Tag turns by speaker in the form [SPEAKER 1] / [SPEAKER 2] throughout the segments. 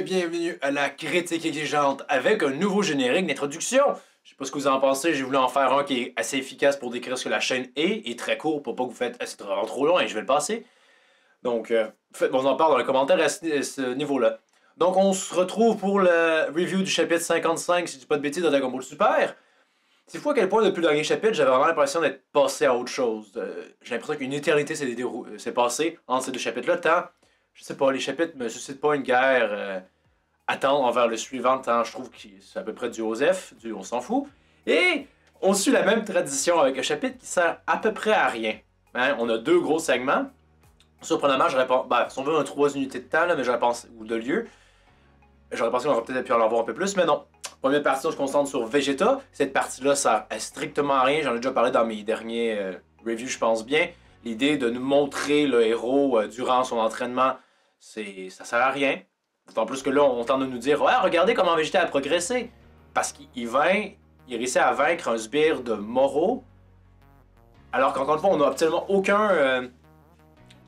[SPEAKER 1] et bienvenue à la critique exigeante avec un nouveau générique d'introduction. Je sais pas ce que vous en pensez, j'ai voulu en faire un qui est assez efficace pour décrire ce que la chaîne est et très court pour pas que vous faites c'est vraiment trop long et je vais le passer. Donc, faites-moi en part dans les commentaires à ce niveau-là. Donc, on se retrouve pour le review du chapitre 55, si je dis pas de bêtises, de Dragon Ball Super. C'est fou à quel point, depuis le dernier chapitre, j'avais vraiment l'impression d'être passé à autre chose. J'ai l'impression qu'une éternité s'est passée entre ces deux chapitres-là, tant, je sais pas, les chapitres me suscitent pas une guerre attendre envers le suivant, tant je trouve que c'est à peu près du Osef, du on s'en fout. Et on suit la même tradition avec un chapitre qui sert à peu près à rien. Hein? On a deux gros segments. Surprenamment, j'aurais pas. Ben, si on veut un 3 unités de temps, là, mais j'aurais pensé. Ou de lieu. J'aurais pensé qu'on aurait peut-être pu en avoir un peu plus, mais non. Première partie, on se concentre sur Vegeta. Cette partie-là sert à strictement à rien. J'en ai déjà parlé dans mes derniers reviews, je pense bien. L'idée de nous montrer le héros durant son entraînement, ça sert à rien. D'autant plus que là, on tente de nous dire ouais, regardez comment Vegeta a progressé. Parce qu'il réussit à vaincre un sbire de Moro. Alors qu'encore une fois, on n'a absolument aucun.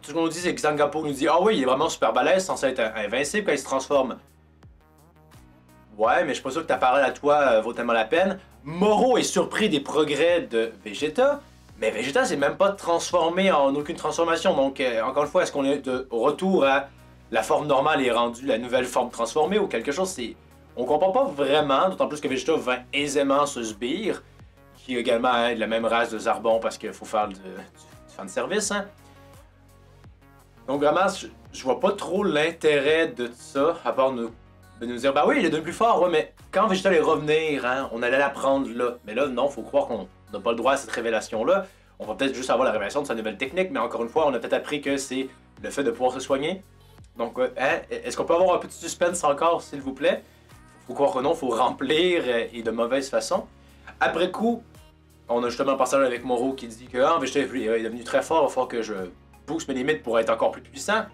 [SPEAKER 1] Tout ce qu'on nous dit, c'est que Zangapo nous dit ah oui, il est vraiment super balèze, censé être invincible quand il se transforme. Ouais, mais je suis pas sûr que ta parole à toi vaut tellement la peine. Moro est surpris des progrès de Vegeta, mais Vegeta s'est même pas transformé en aucune transformation. Donc, encore une fois, est-ce qu'on est de retour à la forme normale et rendu la nouvelle forme transformée ou quelque chose? On comprend pas vraiment, d'autant plus que Vegeta vainc aisément ce sbire, qui également est de la même race de Zarbon parce qu'il faut faire du fanservice, hein. Donc vraiment, je vois pas trop l'intérêt de ça, à part de nous dire, bah oui, il est devenu plus fort, ouais, mais quand Vegeta allait revenir, hein, on allait l'apprendre là. Mais là, non, faut croire qu'on n'a pas le droit à cette révélation-là. On va peut-être juste avoir la révélation de sa nouvelle technique, mais encore une fois, on a peut-être appris que c'est le fait de pouvoir se soigner. Donc, hein, est-ce qu'on peut avoir un petit suspense encore, s'il vous plaît? Faut croire que non, faut remplir et de mauvaise façon. Après coup, on a justement un passage avec Moro qui dit que Vegeta est devenu très fort, il va falloir que je booste mes limites pour être encore plus puissant.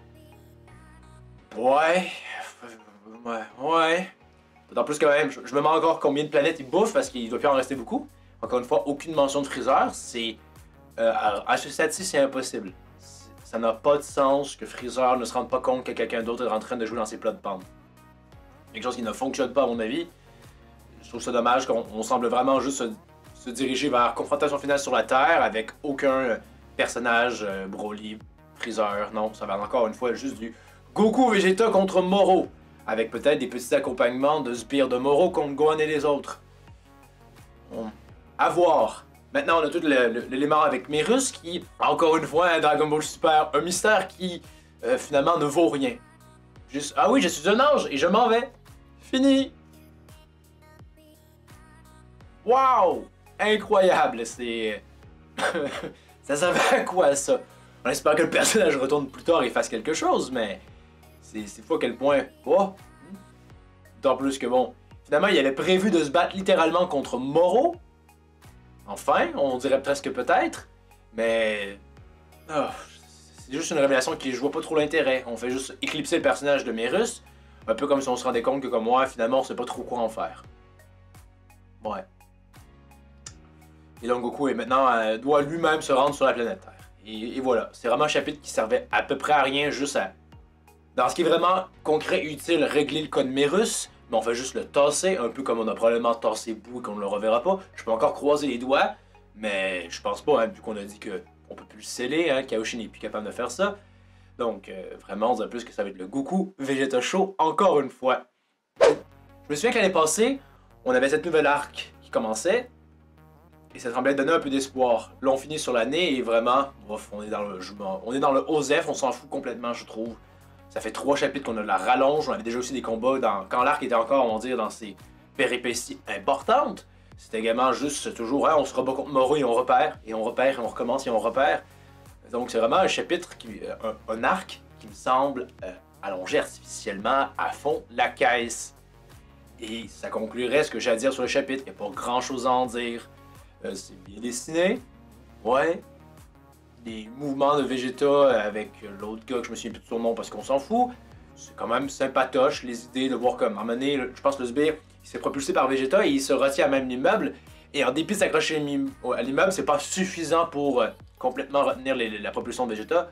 [SPEAKER 1] Ouais. D'autant plus que même, je me demande encore combien de planètes il bouffe parce qu'il doit plus en rester beaucoup. Encore une fois, aucune mention de Freezer. C'est. À ce stade-ci, c'est impossible. Ça n'a pas de sens que Freezer ne se rende pas compte que quelqu'un d'autre est en train de jouer dans ses plats de bande. Quelque chose qui ne fonctionne pas, à mon avis. Je trouve ça dommage qu'on semble vraiment juste se diriger vers confrontation finale sur la Terre avec aucun personnage Broly, Freezer. Non, ça va encore une fois juste du Goku Vegeta contre Moro. Avec peut-être des petits accompagnements de sbires de Moro contre Gohan et les autres. À voir. Maintenant, on a tout l'élément avec Merus qui, encore une fois, un Dragon Ball Super, un mystère qui, finalement, ne vaut rien. Juste, ah oui, je suis un ange et je m'en vais. Fini. Waouh! Incroyable, c'est... ça servait à quoi, ça? On espère que le personnage retourne plus tard et fasse quelque chose, mais... C'est fou à quel point... Oh! D'autant plus que bon... Finalement, il avait prévu de se battre littéralement contre Moro. Enfin, on dirait presque peut-être. Mais... Oh, c'est juste une révélation qui je vois pas trop l'intérêt. On fait juste éclipser le personnage de Merus. Un peu comme si on se rendait compte que comme moi, finalement, on sait pas trop quoi en faire. Ouais. Et donc Goku doit lui-même se rendre sur la planète Terre. Et voilà. C'est vraiment un chapitre qui servait à peu près à rien, juste à... Dans ce qui est vraiment concret, utile, régler le code Merus, mais on fait juste le tasser, un peu comme on a probablement tassé Boo et qu'on ne le reverra pas. Je peux encore croiser les doigts, mais je pense pas, hein, vu qu'on a dit qu'on peut plus le sceller, hein, Kaioshin n'est plus capable de faire ça. Donc, vraiment, on dirait plus que ça va être le Goku Vegeta Show, encore une fois. Je me souviens que l'année passée, on avait cette nouvelle arc qui commençait, et ça semblait donner un peu d'espoir. Là, on finit sur l'année, et vraiment, on est dans le Osef, on s'en fout complètement, je trouve. Ça fait 3 chapitres qu'on a de la rallonge, on avait déjà aussi des combats quand l'arc était encore, on va dire, dans ses péripéties importantes. C'était également juste toujours, hein, on se rebat contre Moro et on repère, et on repère, et on recommence et on repère. Donc c'est vraiment un chapitre, un arc qui me semble allonger artificiellement à fond la caisse. Et ça conclurait ce que j'ai à dire sur le chapitre, il n'y a pas grand chose à en dire. C'est bien dessiné, ouais. Des mouvements de Vegeta avec l'autre gars que je me souviens plus de son nom parce qu'on s'en fout. C'est quand même sympatoche les idées de voir comme à un moment donné, je pense que le sbire il s'est propulsé par Vegeta et il se retient à même l'immeuble. Et en dépit de s'accrocher à l'immeuble, c'est pas suffisant pour complètement retenir la propulsion de Vegeta.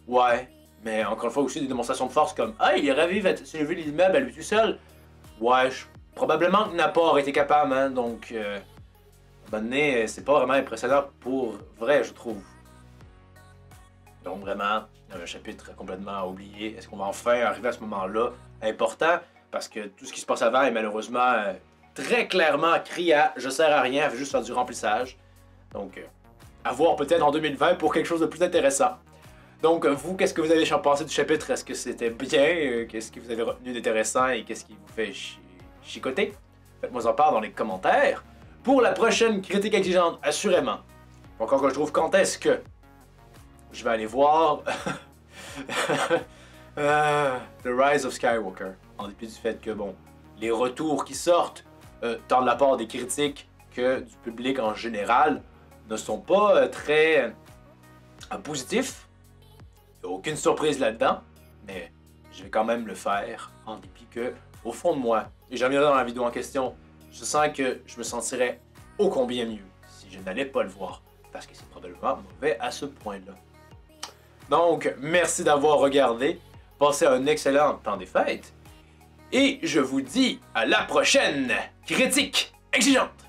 [SPEAKER 1] Ouais, Mais encore une fois aussi des démonstrations de force comme ah, il aurait vu soulever l'immeuble à lui tout seul. Ouais, probablement qu'il n'a pas été capable, hein, donc à un moment donné, c'est pas vraiment impressionnant pour vrai, je trouve. Donc vraiment, un chapitre complètement oublié. Est-ce qu'on va enfin arriver à ce moment-là important? Parce que tout ce qui se passe avant est malheureusement très clairement écrit à « je sers à rien, elle fait juste faire du remplissage ». Donc, à voir peut-être en 2020 pour quelque chose de plus intéressant. Donc, vous, qu'est-ce que vous avez pensé du chapitre? Est-ce que c'était bien? Qu'est-ce que vous avez retenu d'intéressant et qu'est-ce qui vous fait chicoter? Faites-moi en part dans les commentaires. Pour la prochaine critique exigeante, assurément. Encore que je trouve quand est-ce que je vais aller voir The Rise of Skywalker. En dépit du fait que, bon, les retours qui sortent, tant de la part des critiques que du public en général, ne sont pas très positifs. Il n'y a aucune surprise là-dedans, mais je vais quand même le faire, en dépit que, au fond de moi, et j'en reviendrai dans la vidéo en question, je sens que je me sentirais ô combien mieux si je n'allais pas le voir, parce que c'est probablement mauvais à ce point-là. Donc, merci d'avoir regardé, passez un excellent temps des fêtes, et je vous dis à la prochaine critique exigeante!